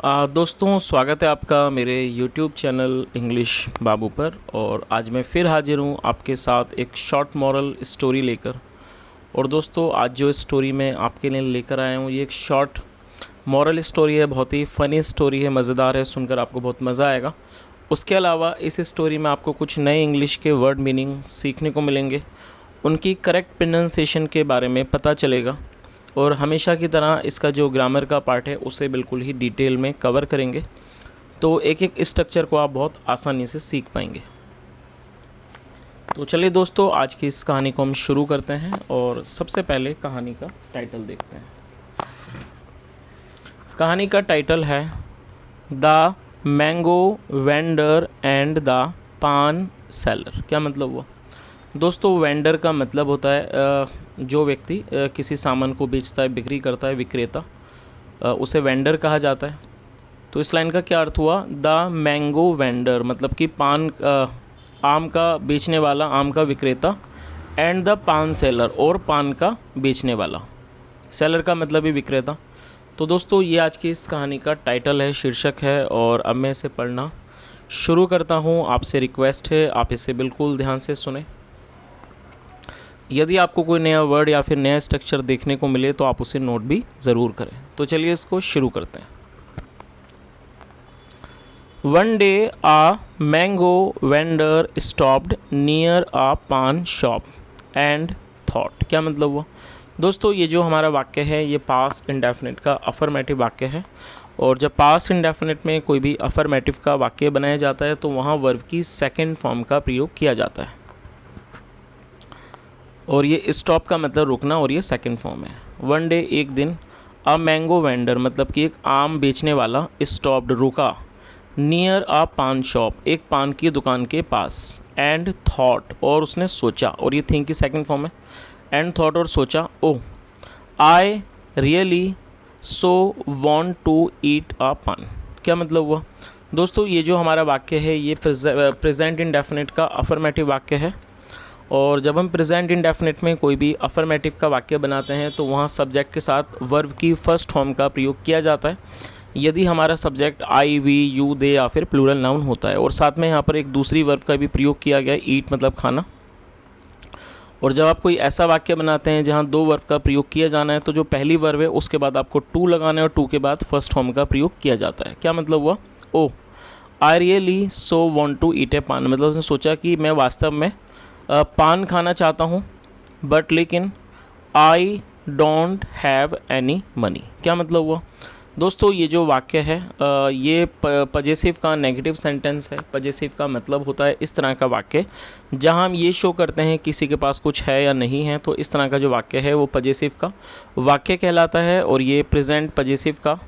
दोस्तों, स्वागत है आपका मेरे YouTube चैनल इंग्लिश बाबू पर। और आज मैं फिर हाजिर हूँ आपके साथ एक शॉर्ट मॉरल स्टोरी लेकर। और दोस्तों, आज जो स्टोरी मैं आपके लिए लेकर आया हूँ ये एक शॉर्ट मॉरल स्टोरी है। बहुत ही फ़नी स्टोरी है, मज़ेदार है, सुनकर आपको बहुत मज़ा आएगा। उसके अलावा इस स्टोरी में आपको कुछ नए इंग्लिश के वर्ड मीनिंग सीखने को मिलेंगे, उनकी करेक्ट प्रोनाउंसिएशन के बारे में पता चलेगा। और हमेशा की तरह इसका जो ग्रामर का पार्ट है उसे बिल्कुल ही डिटेल में कवर करेंगे, तो एक एक स्ट्रक्चर को आप बहुत आसानी से सीख पाएंगे। तो चलिए दोस्तों, आज की इस कहानी को हम शुरू करते हैं। और सबसे पहले कहानी का टाइटल देखते हैं। कहानी का टाइटल है the mango vendor and the paan seller. क्या मतलब हुआ दोस्तों? वेंडर का मतलब होता है जो व्यक्ति किसी सामान को बेचता है, बिक्री करता है, विक्रेता, उसे वेंडर कहा जाता है। तो इस लाइन का क्या अर्थ हुआ? द मैंगो वेंडर मतलब कि आम का बेचने वाला, आम का विक्रेता, एंड द पान सेलर और पान का बेचने वाला। सेलर का मतलब ही विक्रेता। तो दोस्तों, ये आज की इस कहानी का टाइटल है, शीर्षक है। और अब मैं इसे पढ़ना शुरू करता हूँ। आपसे रिक्वेस्ट है, आप इसे बिल्कुल ध्यान से सुने। यदि आपको कोई नया वर्ड या फिर नया स्ट्रक्चर देखने को मिले तो आप उसे नोट भी ज़रूर करें। तो चलिए इसको शुरू करते हैं। वन डे आ मैंगो वेंडर स्टॉप्ड नियर आ पान शॉप एंड थॉट। क्या मतलब हुआ दोस्तों? ये जो हमारा वाक्य है ये पास्ट इंडेफिनिट का अफर्मेटिव वाक्य है। और जब पास्ट इंडेफिनिट में कोई भी अफर्मेटिव का वाक्य बनाया जाता है तो वहाँ वर्ब की सेकंड फॉर्म का प्रयोग किया जाता है। और ये स्टॉप का मतलब रुकना, और ये सेकंड फॉर्म है। वन डे एक दिन, अ मैंगो वेंडर मतलब कि एक आम बेचने वाला, स्टॉप्ड रुका, नियर अ पान शॉप एक पान की दुकान के पास, एंड थॉट और उसने सोचा, और ये थिंक की सेकंड फॉर्म है। एंड थॉट और सोचा, oh I really so want to eat a paan. क्या मतलब हुआ दोस्तों? ये जो हमारा वाक्य है ये प्रेजेंट इंडेफिनिट का अफर्मेटिव वाक्य है। और जब हम प्रेजेंट इंडेफिनिट में कोई भी अफर्मेटिव का वाक्य बनाते हैं तो वहाँ सब्जेक्ट के साथ वर्ब की फर्स्ट फॉर्म का प्रयोग किया जाता है यदि हमारा सब्जेक्ट आई, वी, यू, दे या फिर प्लूरल नाउन होता है। और साथ में यहाँ पर एक दूसरी वर्ब का भी प्रयोग किया गया है, ईट मतलब खाना। और जब आप कोई ऐसा वाक्य बनाते हैं जहाँ दो वर्ब का प्रयोग किया जाना है तो जो पहली वर्ब है उसके बाद आपको टू लगाना है, और टू के बाद फर्स्ट फॉर्म का प्रयोग किया जाता है। क्या मतलब हुआ? Oh I really so want to eat a paan मतलब उसने सोचा कि मैं वास्तव में पान खाना चाहता हूँ, बट लेकिन I don't have any money. क्या मतलब हुआ दोस्तों? ये जो वाक्य है ये पजेसिव का नेगेटिव सेंटेंस है। पजेसिव का मतलब होता है इस तरह का वाक्य जहाँ हम ये शो करते हैं किसी के पास कुछ है या नहीं है। तो इस तरह का जो वाक्य है वो पजेसिव का वाक्य कहलाता है। और ये प्रेजेंट पजेसिव का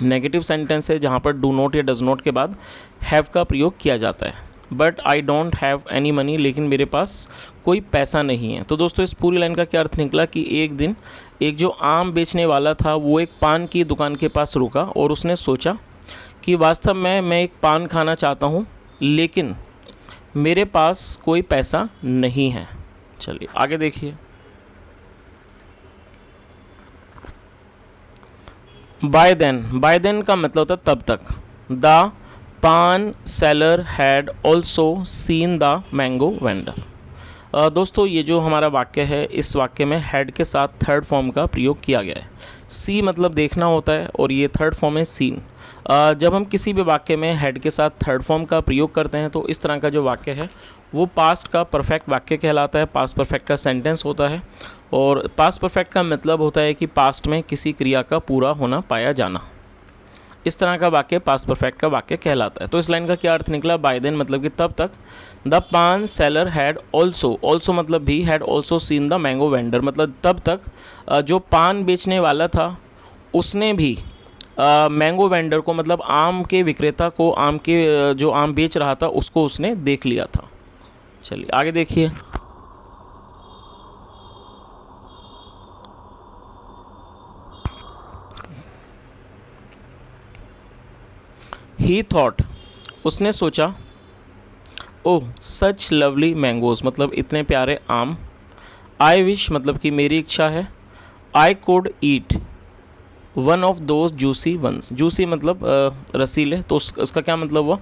नेगेटिव सेंटेंस है जहाँ पर डू नॉट या डज नॉट के बाद हैव का प्रयोग किया जाता है। But I don't have any money लेकिन मेरे पास कोई पैसा नहीं है। तो दोस्तों, इस पूरी लाइन का क्या अर्थ निकला कि एक दिन एक जो आम बेचने वाला था वो एक पान की दुकान के पास रुका और उसने सोचा कि वास्तव में मैं एक पान खाना चाहता हूँ लेकिन मेरे पास कोई पैसा नहीं है। चलिए आगे देखिए। बाय देन का मतलब होता है तब तक। The paan seller had also seen the mango vendor. दोस्तों, ये जो हमारा वाक्य है इस वाक्य में हैड के साथ थर्ड फॉर्म का प्रयोग किया गया है। सी मतलब देखना होता है और ये थर्ड फॉर्म है सीन। जब हम किसी भी वाक्य में हैड के साथ थर्ड फॉर्म का प्रयोग करते हैं तो इस तरह का जो वाक्य है वो पास्ट का परफेक्ट वाक्य कहलाता है, पास्ट परफेक्ट का सेंटेंस होता है। और पास्ट परफेक्ट का मतलब होता है कि पास्ट में किसी क्रिया का पूरा होना पाया जाना। इस तरह का वाक्य पास्ट परफेक्ट का वाक्य कहलाता है। तो इस लाइन का क्या अर्थ निकला? बाय देन मतलब कि तब तक। The paan seller had also मतलब भी, had also seen the mango vendor मतलब तब तक जो पान बेचने वाला था उसने भी मैंगो वेंडर को मतलब आम के विक्रेता को, आम के जो आम बेच रहा था उसको उसने देख लिया था। चलिए आगे देखिए। ही थॉट उसने सोचा, ओह सच लवली मैंगोज मतलब इतने प्यारे आम। आई विश मतलब कि मेरी इच्छा है। I could eat one of those juicy ones, juicy मतलब रसीले, तो उसका क्या मतलब हुआ?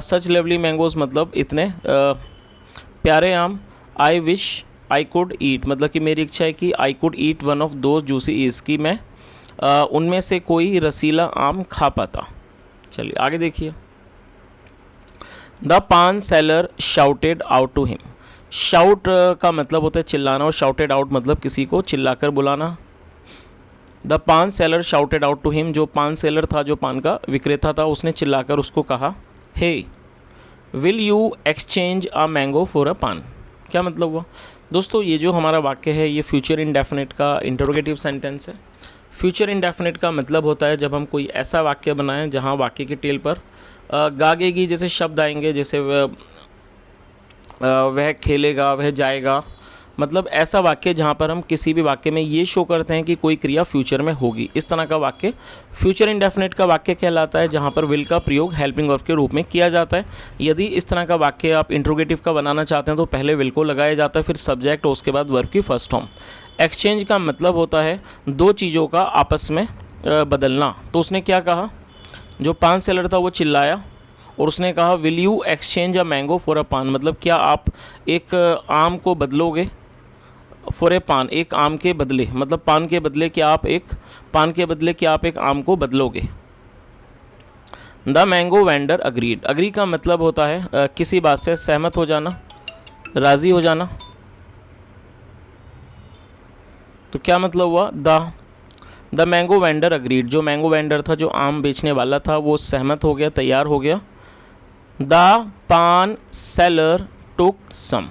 सच लवली मैंगोज मतलब इतने प्यारे आम। आई विश आई कुड ईट मतलब कि मेरी इच्छा है कि आई could eat one of those juicy is, कि मैं उनमें से कोई रसीला आम खा पाता। चलिए आगे देखिए। The paan seller shouted out to him, shout का मतलब होता है चिल्लाना और शाउटेड आउट मतलब किसी को चिल्लाकर बुलाना। The paan seller shouted out to him, जो पान सेलर था, जो पान का विक्रेता था, उसने चिल्लाकर उसको कहा, hey will you exchange a mango for a paan. क्या मतलब हुआ? दोस्तों ये जो हमारा वाक्य है ये फ्यूचर इंडेफिनिट का इंटरोगेटिव सेंटेंस है। फ्यूचर इंडेफिनिट का मतलब होता है जब हम कोई ऐसा वाक्य बनाएं जहां वाक्य के टेल पर गागेगी जैसे शब्द आएंगे, जैसे वह खेलेगा, वह जाएगा, मतलब ऐसा वाक्य जहाँ पर हम किसी भी वाक्य में ये शो करते हैं कि कोई क्रिया फ्यूचर में होगी। इस तरह का वाक्य फ्यूचर इंडेफिनिट का वाक्य कहलाता है, जहाँ पर विल का प्रयोग हेल्पिंग वर्ब के रूप में किया जाता है। यदि इस तरह का वाक्य आप इंट्रोगेटिव का बनाना चाहते हैं तो पहले विल को लगाया जाता है, फिर सब्जेक्ट और उसके बाद वर्ब की फर्स्ट फॉर्म। एक्सचेंज का मतलब होता है दो चीज़ों का आपस में बदलना। तो उसने क्या कहा? जो पान सेलर था वो चिल्लाया और उसने कहा will you exchange a mango for a पान, मतलब क्या आप एक आम को बदलोगे? फॉर ए पान, एक आम के बदले, मतलब पान के बदले क्या आप एक पान के बदले क्या आप एक आम को बदलोगे? The mango vendor agreed, agree का मतलब होता है किसी बात से सहमत हो जाना, राज़ी हो जाना। तो क्या मतलब हुआ? द मैंगो वेंडर अग्रीड, जो मैंगो वेंडर था, जो आम बेचने वाला था, वो सहमत हो गया, तैयार हो गया। द पान सेलर टुक सम,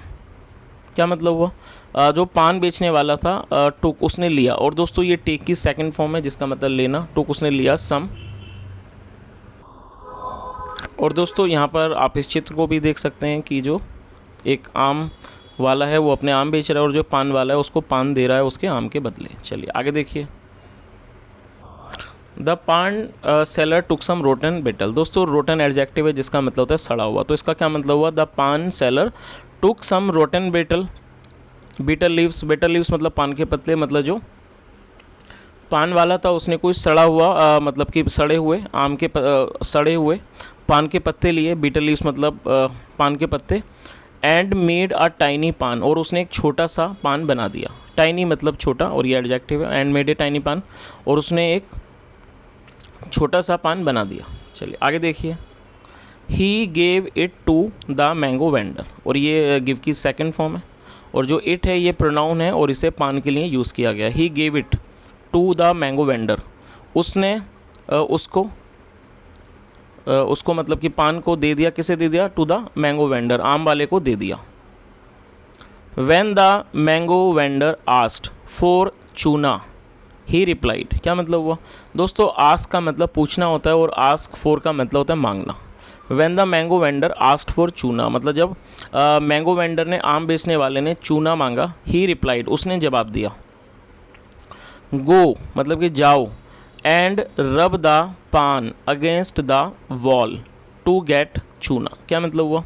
क्या मतलब हुआ? जो पान बेचने वाला था टुक उसने लिया, और दोस्तों ये टेक की सेकंड फॉर्म है जिसका मतलब लेना। टुक उसने लिया, सम। और दोस्तों यहाँ पर आप इस चित्र को भी देख सकते हैं कि जो एक आम वाला है वो अपने आम बेच रहा है और जो पान वाला है उसको पान दे रहा है उसके आम के बदले। चलिए आगे देखिए। The paan seller took some rotten battle, दोस्तों रोटन एडजेक्टिव है जिसका मतलब होता है सड़ा हुआ। तो इसका क्या मतलब हुआ? The paan seller took some rotten betel beetle leaves, betel leaves मतलब पान के पत्ते, मतलब जो पान वाला था उसने कोई सड़ा हुआ मतलब कि सड़े हुए आम के सड़े हुए पान के पत्ते लिए, बीटल लीव्स मतलब पान के पत्ते। एंड मेड अ टाइनी पान, और उसने एक छोटा सा पान बना दिया। टाइनी मतलब छोटा और ये एडजेक्टिव है। एंड मेड ए टाइनी पान, और उसने एक छोटा सा पान बना दिया। चलिए आगे देखिए। He gave it to the mango vendor, और ये गिव की सेकंड फॉर्म है, और जो इट है ये प्रोनाउन है और इसे पान के लिए यूज़ किया गया। He gave it to the mango vendor, उसने उसको मतलब कि पान को दे दिया। किसे दे दिया? टू द मैंगो वेंडर, आम वाले को दे दिया। When the mango vendor asked for चूना ही रिप्लाइड, क्या मतलब हुआ? दोस्तों आस्क का मतलब पूछना होता है और आस्क फॉर का मतलब होता है मांगना। When the mango vendor asked for चूना, मतलब जब मैंगो वेंडर ने आम बेचने वाले ने चूना मांगा। ही रिप्लाइड, उसने जवाब दिया। गो मतलब कि जाओ। And rub the paan against the wall to get chuna, क्या मतलब हुआ?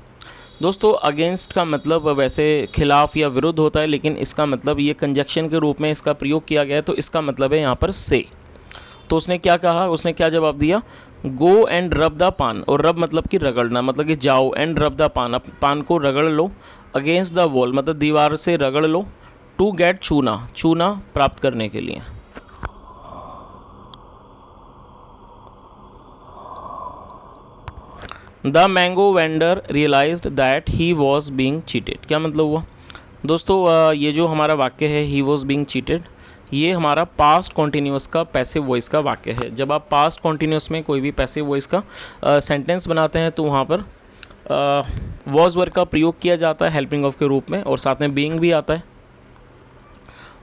दोस्तों अगेंस्ट का मतलब वैसे खिलाफ या विरुद्ध होता है, लेकिन इसका मतलब ये कंजक्शन के रूप में इसका प्रयोग किया गया है, तो इसका मतलब है यहाँ पर से। तो उसने क्या कहा? उसने क्या जवाब दिया? गो एंड रब द पान, और रब मतलब कि रगड़ना, मतलब कि जाओ। एंड रब द पान, पान को रगड़ लो। अगेंस्ट द वॉल मतलब दीवार से रगड़ लो। टू गेट चूना, चूना प्राप्त करने के लिए। The mango vendor realised that he was being cheated, क्या मतलब हुआ? दोस्तों ये जो हमारा वाक्य है ही वॉज बींग चीटेड, ये हमारा पास्ट कॉन्टीन्यूस का पैसिव वॉइस का वाक्य है। जब आप पास्ट कॉन्टीन्यूस में कोई भी पैसिव वॉइस का सेंटेंस बनाते हैं तो वहाँ पर वॉज वर्ब का प्रयोग किया जाता है हेल्पिंग ऑफ के रूप में, और साथ में बीइंग भी आता है।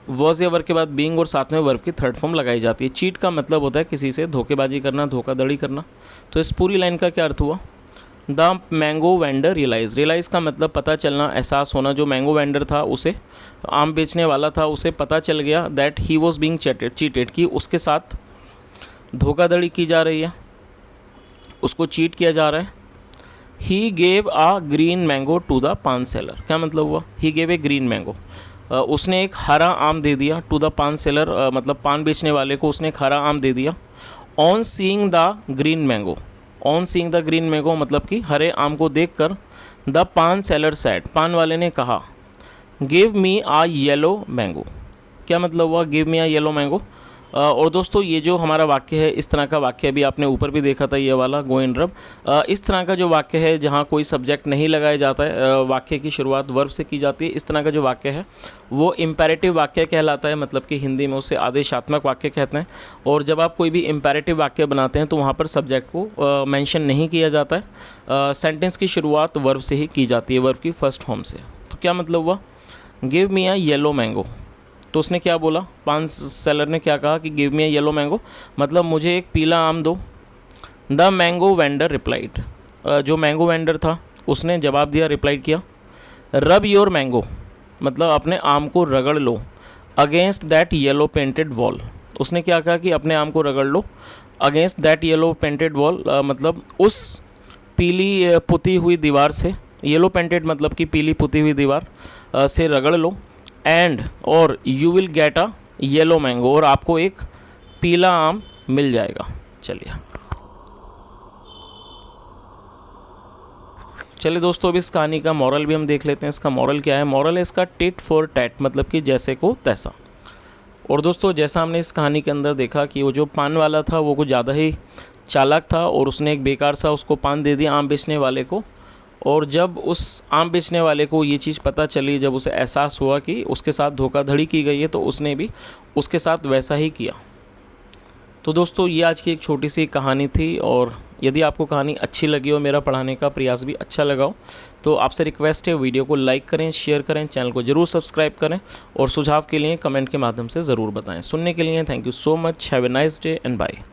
वॉज या वर्ब के बाद बीइंग और साथ में वर्ब की थर्ड फॉर्म लगाई जाती है। चीट का मतलब होता है किसी से धोखेबाजी करना, धोखाधड़ी करना। तो इस पूरी लाइन का क्या अर्थ हुआ? The mango vendor realise, realise का मतलब पता चलना, एहसास होना। जो मैंगो वेंडर था उसे, आम बेचने वाला था, उसे पता चल गया that he was being cheated, कि उसके साथ धोखाधड़ी की जा रही है, उसको चीट किया जा रहा है। He gave a green mango to the paan seller, क्या मतलब हुआ? He gave a green mango, उसने एक हरा आम दे दिया टू द पान सेलर, मतलब पान बेचने वाले को उसने एक हरा आम दे दिया। On seeing the green mango, on seeing the green mango मतलब कि हरे आम को देखकर द पान सेलर सेड, पान वाले ने कहा गिव मी आ येलो मैंगो। क्या मतलब हुआ गिव मी आ येलो मैंगो? और दोस्तों ये जो हमारा वाक्य है, इस तरह का वाक्य अभी आपने ऊपर भी देखा था, ये वाला गो एंड रब। इस तरह का जो वाक्य है जहाँ कोई सब्जेक्ट नहीं लगाया जाता है, वाक्य की शुरुआत वर्ब से की जाती है, इस तरह का जो वाक्य है वो इम्पेरेटिव वाक्य कहलाता है, मतलब कि हिंदी में उसे आदेशात्मक वाक्य कहते हैं। और जब आप कोई भी इम्पेरेटिव वाक्य बनाते हैं तो वहाँ पर सब्जेक्ट को मेंशन नहीं किया जाता है, सेंटेंस की शुरुआत वर्ब से ही की जाती है, वर्ब की फर्स्ट फॉर्म से। तो क्या मतलब हुआ गिव मी आ येलो मैंगो, तो उसने क्या बोला, पान सेलर ने क्या कहा कि गिव मी अ येलो मैंगो, मतलब मुझे एक पीला आम दो। द मैंगो वेंडर रिप्लाइड, जो मैंगो वेंडर था उसने जवाब दिया, रिप्लाइड किया। रब योर मैंगो, मतलब अपने आम को रगड़ लो। Against that yellow painted wall, उसने क्या कहा कि अपने आम को रगड़ लो। Against that yellow painted wall मतलब उस पीली पुती हुई दीवार से, येलो पेंटेड मतलब कि पीली पुती हुई दीवार से रगड़ लो। एंड और you will get a yellow mango, और आपको एक पीला आम मिल जाएगा। चलिए दोस्तों, अब इस कहानी का मॉरल भी हम देख लेते हैं। इसका मॉरल क्या है? मॉरल है इसका टिट फॉर टैट, मतलब कि जैसे को तैसा। और दोस्तों जैसा हमने इस कहानी के अंदर देखा कि वो जो पान वाला था वो कुछ ज़्यादा ही चालाक था और उसने एक बेकार सा उसको पान दे दिया आम बेचने वाले को। और जब उस आम बेचने वाले को ये चीज़ पता चली, जब उसे एहसास हुआ कि उसके साथ धोखाधड़ी की गई है, तो उसने भी उसके साथ वैसा ही किया। तो दोस्तों ये आज की एक छोटी सी कहानी थी, और यदि आपको कहानी अच्छी लगी हो, मेरा पढ़ाने का प्रयास भी अच्छा लगा हो, तो आपसे रिक्वेस्ट है वीडियो को लाइक करें, शेयर करें, चैनल को ज़रूर सब्सक्राइब करें, और सुझाव के लिए कमेंट के माध्यम से ज़रूर बताएं। सुनने के लिए thank you so much. Have a nice day and bye.